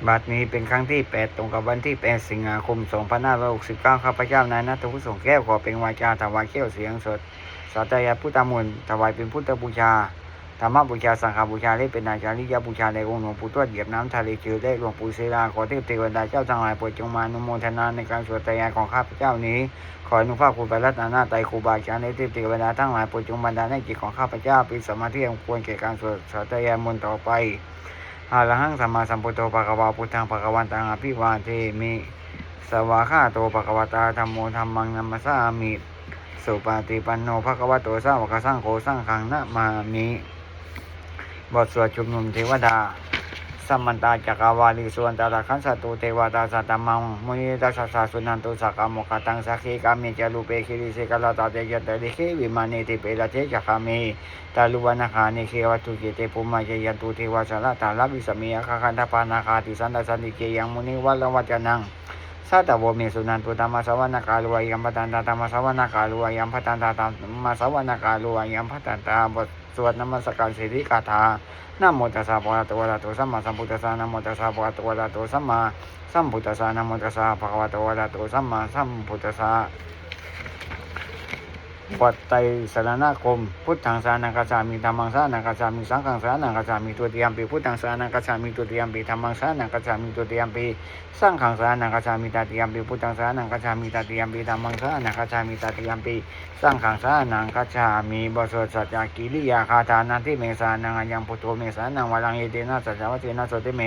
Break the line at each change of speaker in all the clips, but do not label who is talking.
บัดนี้เป็นครั้งที่8ตรงกับวันที่8สิงหาคม2569ข้าพเจ้านายณัฐวุฒิสงแก้วขอเป็นวาจาถวายเขี้ยวเสียงสดสัตยาพุทธมนต์ถวายเป็นพุทธบูชาธรรมบูชาสังฆบูชาและเป็นอาจาริยบูชาในองค์หลวงปู่ทวดเหยียบน้ำทะเลจืดและหลวงปู่ศิลาขอเทพเทวดาเจ้าทั้งหลายโปรดจงมาอนุโมทนาในการสวดตยายของข้าพเจ้านี้ขออนุภาพคุณพระรัตนตรัยครูบาอาจารย์และเทพเทวดาทั้งหลายโปรดจงบันดาลให้จิตของข้าพเจ้าเป็นสมาธิอันควรแก่การสวดสัตยายมนต์ต่อไปอะระหังสัมมาสัมพุทโธภะคะวาพุทธังภะคะวันตังอภิวาเทมิสวากขาโตภะคะวตาธัมโมธัมมังนัมมสสามิสุปฏิปันโนภะคะวะโตสาวกสังโฆสังฆังนะมามิบทสวดชุมนุมเทวดาสัมมันตาจักรวาลีส่วนตาลักขันสตุเทวตาสัตตมังมุนีตัสสะสุนันตุสักกามกตังสักขีกามิจารุเปคิริเสกลาตาเตยตติขิวิมานิติเปรเทจักขามิตาลุวนาคานิเควัตุเจเตปุมาเจยันตุเทวสารตาลวิสมีอาคันธปานาคาติสันตสันติเกยังมุนีวัลวัจนังสัตวเมสุนันตุธรรมสวนาคาลุยัมพัตันตาธรรมสวนาคาลุยัมพัตันตาธรรมสวนาคาลุยัมพัตันตาบทสวดนมัสการสิริกาถานะโมตัสสะภะคะวะโตอะระหะโตสัมมาสัมพุทธัสสะนะโมตัสสะภะคะวะโตอะระหะโตสัมมาสัมพุทธัสสะนะโมตัสสะภะคะวะโตอะระหะโตสัมมาสัมพุทธัสสะวัดไตรสรณคมพุทธังสรณังคัจฉามิธัมมังสรณังคัจฉามิสังฆังสรณังคัจฉามิตุติยัมปิพุทธังสรณังคัจฉามิตุติยัมปิธัมมังสรณังคัจฉามิตุติยัมปิสังฆังสรณังคัจฉามิตติยัมปิพุทธังสรณังคัจฉามิตติยัมปิธัมมังสรณังคัจฉามิตติยัมปิสังฆังสรณังคัจฉามิบทสวดสัจจกิริยาคาถานันทิเมสานังอัญญังพุทโธเมสานังวรังเอเตนะสัจจวัตเตนะโสติเม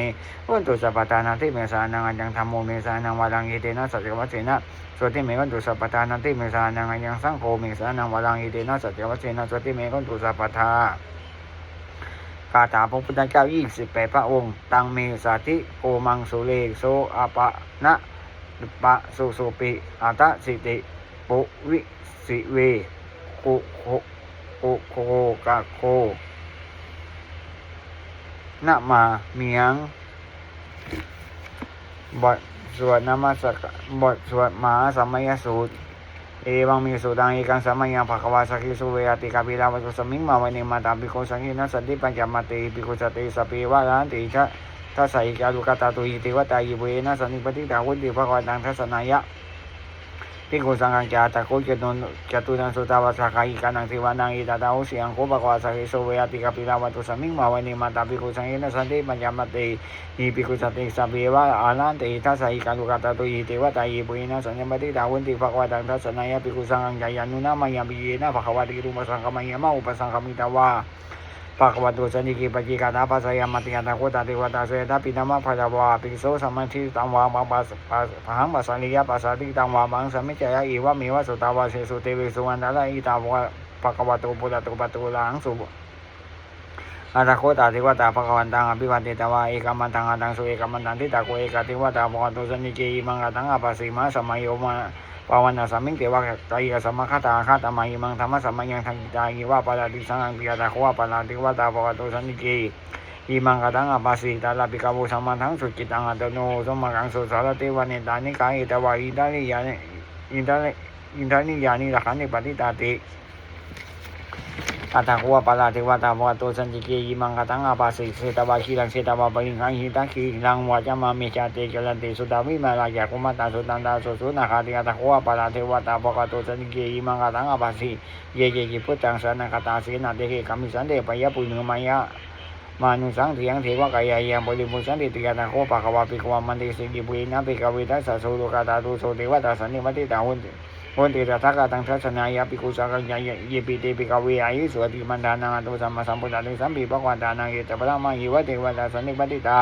วันตุสัพพทานันทิเมสานังอัญญังธัมโมเมสานังวรังเอเตนะสัจจวัตเตนะโสติเมวันตุสัพพทานันทิเมสานังอัญญังสังโฆเมสานังวรังเอเตนะสัจจวัตเตนะโสติเมวันตุสัพพทาคาถาพระพุทธเจ้า28พระองค์ตังเมสาธิโกมังสุเลโสอะปะนะปะสุสุปิอัตสิติปุวิสิเวกุโคกะโคนะมาเมียงบทสวดนมัสการบทสวดมหาสัมมยสูตรเอวังมีสุตังเอกังสัมมยังภควาสักขิสุเวอติกาปิลาวัตุสมิงมาวันนิมาตาปิโกสังขินัสสันติปัญจมาติปิโกสติสัพเพวะรันติชะทัสสะอิกาลุกตาตุหิติวตายิเวนะสันนิปติตาวุติภควตังทัสสนายะพิกุสังฆังจาตะโกจตุนันสุตาวาสักขิกานังเทวานังอิตาตาอุสิยังโคภควาสักขิสุเวอติกาปิลาวัตุสมิงมาวันนิมาตาปิโกสังขินัสสันติปัญจมาติปิโกสติสัพเพวะรันติทัสสะอิกาลุกตาตุหิติวตายิเวนะสันนิปติตาวุติภควตังทัสสนายะปิกุสังฆังจายานุนามายังปิเยนะภควติรุมสังฆมัยยะมะอุปสังฆมิตาวาภควตุสันนิกิปจิกาตาปัสสยามัติยาตาโคตาเทวตาเสดาปินามะภาวะปิโสสัมมัทิตังวามังปัสหังปัสสันนิยะปัสสติตังวามังสัมมิจยะอิวะเมวะสุตาวาเสสุเตวิสุวรรณะอิตาวะภควตุปุตตะปตุลังสุอาตาโคตาเทวตาภควันตังอภิวันติตวาเอกมันตังอาตังสุเอกมันตังทิตาโกเอกเทวตาภควตุสันนิเกอิมังอาตังอปัสสิมาสมัยโยมาปาวันสัมมิงเทวะไตรยสัมมาคตาคาตมัยมังธรรมสัมมัยังทังกิตายิวะปาราติสังฆังปิยตาโควะปาราติวะตาภควตุสันนิเกอิมังอาตังอปัสสิตาลาปิกาวุสัมมันทังสุจิตังอัตโนสมมังสุสารเทวะเนตานิกายตวะอินทานิยานิลักขันติปฏิตาติอัตถะโควะปาราติวะตาภควตุสันนิเกอิมังอาตังอปัสสิเสตวะขีลังเสตวะปริหังหิตังขีลังวะจามะเมจาเตจลันติสุตาวิมาลายะกุมตาสุตันตาสุนาคาติอัตถะโควะปาราติวะตาภควตุสันนิเกอิมังอาตังอปัสสิเยเกกิพุทธังสรณังคตาเสนาเตเกกัมมิสันเตปยะปุญญมายะมานุสังเถียงเทวะกายายังบริมุสันติติยาตาโคภควะปิกวะมันติสิกิปุยนะปิกเวทัสสะโสโลกาตาตุโสเทวตาสันนิมัติตาหุนติตถาคตังทัสสนายะปิกุสังฆังเยปิเตปิกเวอายุสวติมันทานังอตุสัมมาสัมพุทธะสัมปิภควตานังเยตปะละมังหิวะเทวตาสันนิมัติตา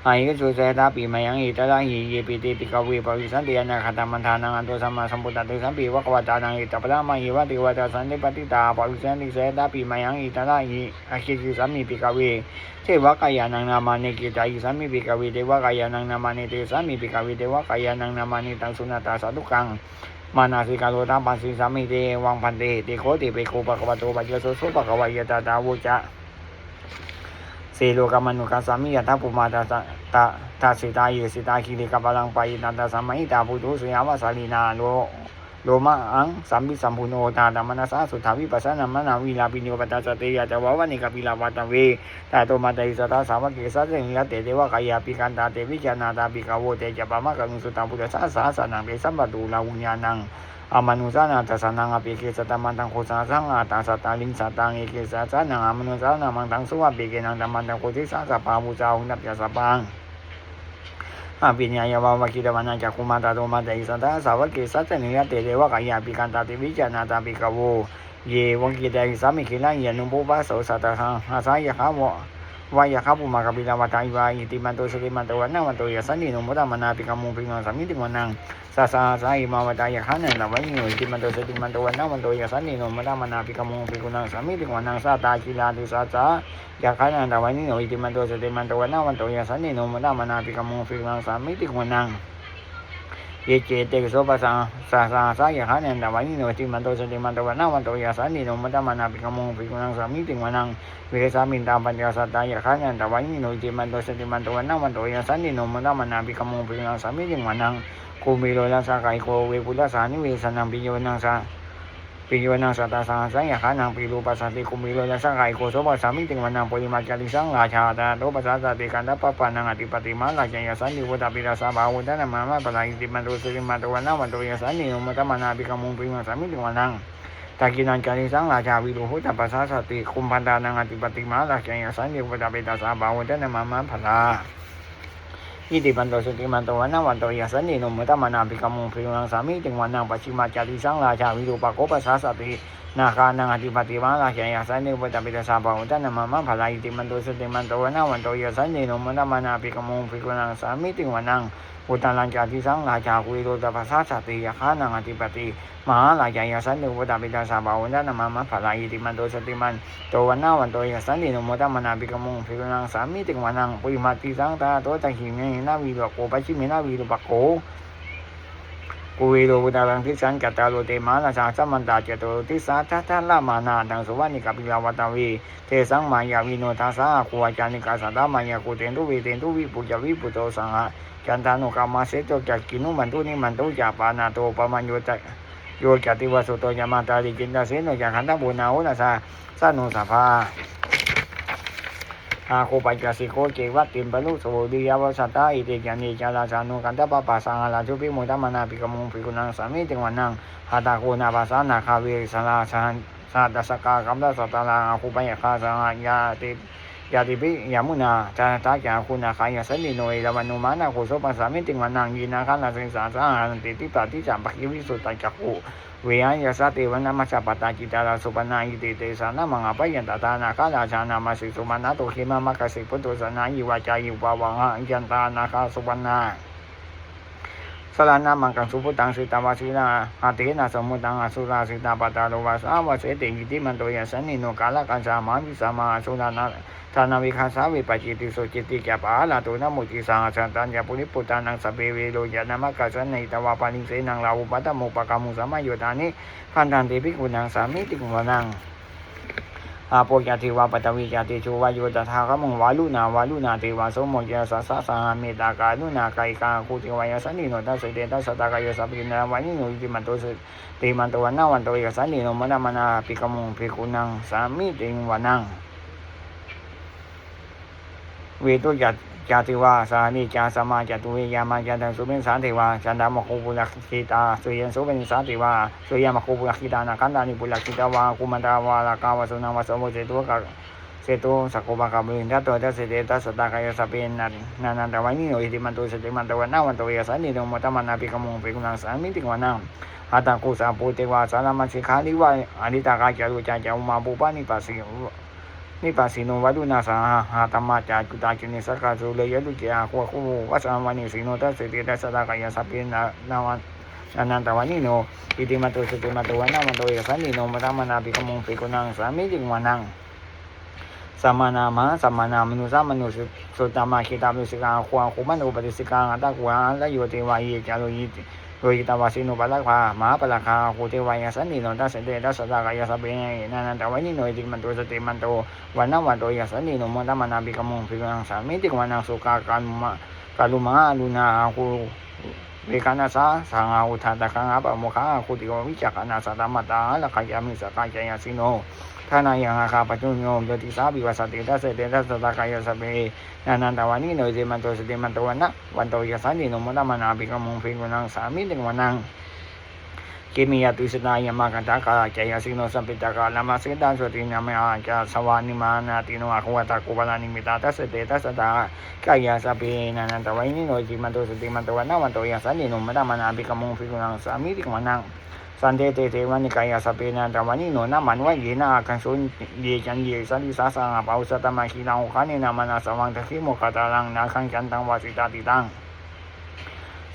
อายุสุเสตาปิมายังอิตระหิเยปิเตปิกเวปวิสันติอนาคตมันทานังอตุสัมมาสัมพุทธะสัมปิภควตานังเยตปะละมังหิวะเทวตาสันนิมัติตาปวิสันติเสตาปิมายังอิตระหิอาคิจิสัมมิปิกเวเทวกายานังนามานิกิจายิสัมมิปิกเวเทวกายานังนามานิเตสัมมิปิกเวเทวกายานังนามานิตังสุนัตตาสาธุกังมานาสิกาโลตัมปัสสิสัมมิเตวังพันเตติโคติเปโคภควโตปัจเจโสสุภควายตาตาวุจะสีโลกามันุกัสสามิยะทัพปุมาตาตาสิตาเยสิตาคิริกาปลังไปนันตสัมมิตาปุถุสยามวสาลีนาโล โลมะอังสัมปิสัมพุโนตาธรรมนัสสะสุทธาวิปัสสนามนาวิลาปิโนปัตตาสติยะจวาวะนิกปิลาวัตเวตาโตมาตัยสัตตาสาวกิสัสสิยะเตเทวะกายาปิกันตาเตวิจานาตาปิกาโวเตจะปามะกังสุตังพุทธัสสะสาสนังเตสัมปตุลาวุญญาณังอามานุสานาตัสสนังอภิเกสตมันตังโคสาสังอาตาสัตตาลิงสัตตังเอเกสสานังอามานุสานามังตังสุวะเปเกนังตัมมันตังโคติสาสปามุจาอุนัพยาสปังอาปิญญายาวาวกิรวานาจักขุมาตาโตมาตัยสัตตาสาวกิสัสสิยะเตเทวะกายาปิกันตาเตวิจานาตาปิกาโวเยวงกิเตสามิขิลังยานุปุปะโสสัตตะหังอาสายะขาวะวายะขปุมากบิลาวัตายาอิติมันโตสติมันโตวันนาวันโตยะสันนิโนมุตตะมนาปิกามุปิโนสามิติวันังสาสาสายมาวัตายะขันนันตะวันนิโนอิติมันโตสติมันโตวันนาวันโตยะสันนิโนมุตตะมนาปิกามุปิโนสามิติวันังสาตากิลาตุสาสายะขันนันตะวันนิโนอิติมันโตสติมันโตวันนาวันโตยะสันนิโนมุตตะมนาปิกามุปิโนสามิติวันังเยเจเตกโสปัสสะสาสาสายะขันนันตะวันนิโนอิติมันโตสติมันโตวันนาวันโตยะสันนิโนมุตตะมนาปิกามุปิโนสามิติวันังเวสามินตาปัญญาสัตตายะขันนันตะวันนิโนอิติมันโตสติมันโตวันนาวันโตยะสันนิโนมุตตะมนาปิกามุปิโนสามิติวันังกูมิโลลัสสะไกโกเวปุตตะสานิเวสนังปิโยนังสะปิโยนังสัตตาสาสังยะขันนังปิรูปัสสติกูมิโลลัสสะไกโกโสปัสสามิติวันังปุริมาจาริสังราชาตาโตปัสสะสติกันตะปะปะนังอธิปติมาราชยสันติวุตตะปิราสาบาวุตตะนะมามะปะลาอิติมันโตสติมันโตวันนาวันโตยะสันนิโนมุตตะมนาปิกามุปิโนสามิติวันังตากินันจาริสังราชาวิโรหุตตะปัสสะสติคุมพันตานังอธิปติมาราชยสันติวุตตะปิราสาบาวุตตะนะมามะปะลาอิติมันโตสติมันโตวันนาวันโตยะสันนิโนมุตตะมนาปิกามุปิโนสามิติวันังปัจฉิมาจาริสังราชาวิโรปะโกปัสสะสตินาคานังอธิปติมาราชยสันนิวุตตะปิราสาบาวุตตะนะมามะปะลาอิติมันโตสติมันโตวันนาวันโตยะสันนิโนมุตตะมนาปิกามุปิโนสามิติวันังอุตตังจาริสังราชาวิโรตปัสสะสติยะคานังอธิปติมหาราชยสันนิวุตตะปิราสาบาวุตตะนะมามะปะลาอิติมันโตสติมันโตวันนาวันโตยะสันนิโนมุตตะมนาปิกามุปิโนสามิติวันังปุริมาติสังตาโตตะหิเมนะวิโรโกปัจฉิเมนะวิโรปะโกกุวิโรบุตรังทิสันกัตตาโรเตมาราชาสัมมันตาเจโตทิสาทัตถะละมานาดังสุวรรณิกปิลาวัตวีเทสังมายาวิโนทัสสะคูอาจานิกาสัตตมายากุเตนตุวิเตนตุวิปุจจวิปุโตสังหะจันทานุกามาเสโตจักกินุมันตุนิมันตุจาปานาโตปะมัญโยตะโยจัตติวสุโตยามาตาลิกินตาเสโนจักขันตบุนาโอนาสาสานุสัพพาอาโคปัจจสิโกเจวัตติมปลุโสดิยาวสัตตาอิเตจันนิจาราชานุกันตปะปะสังฆาจุปิมุตตะมนาปิกามุปิกุนังสามิติวันังหาตาโกนาภาสานาคาเวสลาชานสาตัสสกากัมตะสัตตาลาอาโคปัญญคาสังยาติปิยามุนาจาตากาคุณาขายสันนิโนเอราวันุมานาโคโสปัสสามิติวันังยีนาคันลาสิสาสาหันติติปะติจัมปะกิวิสุตตะจักขุเวียยาสติวันามัชปตาจิตาราสุปนาอิติเตสานามังอภัยยันตตานาคาราชานามาสิสุมานาโตขิมามะกสิพุทโธสนายิวาจายิวาวังยันตานาคาสุปนาสลานามังกังสุพุตังสิตาวาสินาอาเตนะสมุตังอสุราสิตาปตาโลวาสาวาเสติอิติมันโตยสันนิโนกาลกัญชามาวิสามาสุนานาทานาวิคาสาวิปัจจิติโสจิติแกปาลาตุนะมุติสังสันตัญญาปุริปุตานังสเปเวโลยานามะกัสนัยตวาปานิเสนังลาอุปัตตโมปะกามุสามะโยตานิพันธันติภิกขุนังสามิติกุวนังอาโปยาติวาปตวิยาติชูวาโยตถาคมังวาลุนาเทวาสมโมยาสสะสังเมตากาลุนาไกกาคุติวายสันนิโนตัสเสเตตัสสตากายสัพพินาวานิโนอิติมันโตสติมันโตวันนาวันโตยสันนิโนมนะมนาปิกามุภิกขุนังสามิติกุวนังเวตุจาติวาสานิจาสมาจตุเวยามาจันทังสุเมนสาเทวาจันดามะโคปุลักขิตาสุยันสุเมนสาเทวาสุยามะโคปุลักขิตานาคันดานิปุลักขิตาวากุมันตาวาลากาวสุนังวะสมุเจตุกะเสตุสักโกบะกะบินทัตโตทัสเสเตตัสสตากายสัพเพนันตวานิโนอิติมันโตสติมันโตวันนาวันโตยสันนิโนมตมนาปิกามุปิกุนังสามิติวันังหาตังกุสาปุเตวาสารามัสิขานิวะอนิตากาจารุจาจาอุมาปุปานิปัสสินิปัสสิโนวัดุนาสาหาธรรมจาจุตาจุนิสักกาสุเลยดุจยาโคคุวัสามวานิสิโนตัสเสติตัสสะตากายสัพเพนาวันอนันตวานิโนอิติมัตโตสติมัตโตวันนาวันโตยสันนิโนมตมนาปิกามุปิกุนังสามิติวันังสัมมานามาสัมมานามนุสามนุสุตตมาคิตามุสิกาควาคุมันอุปติสิกาอัตตะกวาละโยเทวายจารุยิโดยตาวาสิโนปัลลาภามหาปลาคาโคเทวายสันนิโนตัสเสเตตัสสะตากายสัพเพนันตวานิโนอิติมันโตสติมันโตวันนาวันโตยสันนิโนมตมนาปิกามุปิกุนังสามิติวันังสุกาการุมาลุนาคู เวคานาสาสังอาอุทาตะคังอาปะโมคะคุติโกวิจักขานาสัตตมัตตาละขยามิสกายยาสิโนทานายังอาคาปัจจุโยมโยติสาบิวาสติทัสเสติทัสสตากายสเปนานันตวานิโนเจมันโตสติมันโตวันนะวันโตยสันติโนมตมนาภิกมุงภิกุนังสามิติวันังกิมิยตุสนายมากันตากาจายสิโนสัมปิตากานามาสิตังสตินามาจาสวานิมานาติโนอาควตากุบาลานิมิตาทัสเตทัสตากายสเปนานันตวานิโนเจมันโตสติมันโตวันนะวันโตยสันติโนมตมนาภิกมุงภิกุนังสามิติวันังสันเตเตเทวันิกายสเปนันตวานิโนนามันวะเยนาคันสุนเยจันเยสันติสาสังอาปาอุสตมาคีนังอุคานินามานาสวังตะคิโมคาตาลังนาคังจันตังวาสิตาติตัง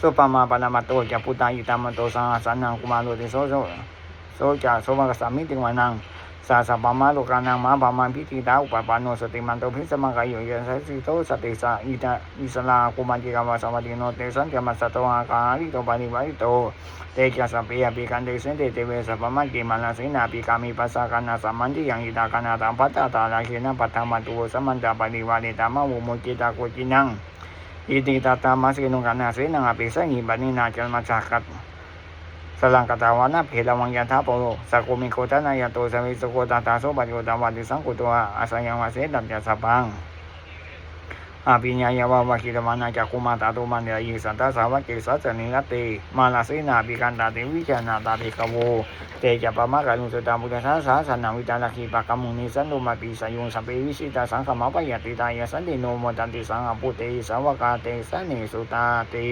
สุปมาปนามาโตจะพุทธาอิตามันโตสังสันนังกุมาโลติโสจะโสมกสามิติวันังสาสปมาโลกานังมาปามันพิธิตาอุปปานโนสติมันโตพิสมกายโยยัสสิโตสติสาอิสลากุมันติกามสวัสดิโนเตสันจะมัสสะโตอาคาริโตปานิวาริโตเตจะสัพเพยปิกันเตเสนเตเตเวสัพพมัจจิมานาสินาปิกามิปัสสะกานาสัมมันติยังอิตากานาตัมปัตตาตาลาเขนะปัตถมัตตุสัมมันตาปานิวาริตามาวุโมจิตาโกจินังอิติตาตามาสินุกานาเสนังอภิสังหิปนินาจัลมัจฉกัตสลังกตาวานะเพลวังยันทาโปโลสักโกมิโกตานายโตสมิสโกตาตาโสปัจโยตาวัติสังกุตัวอาศัยังวาเสดัมจัสปังอาปิญญายาวาวะคิตมานาจักกุมาตาตุมันเดยิสันตาสาวะเกสัจนิรัตติมาลาเสนาปิกันตาเตวิจานาตาเทกโวเตจะปะมะกาลุสตามุตตะสาสนาวิตาลคีปะกมุนิสันโนมาปิสยุงสัพเพวิสิตาสังฆมาปะยติตายสันติโนโมตันติสังฆปุเตสาวกาเตสันนิสุตาติ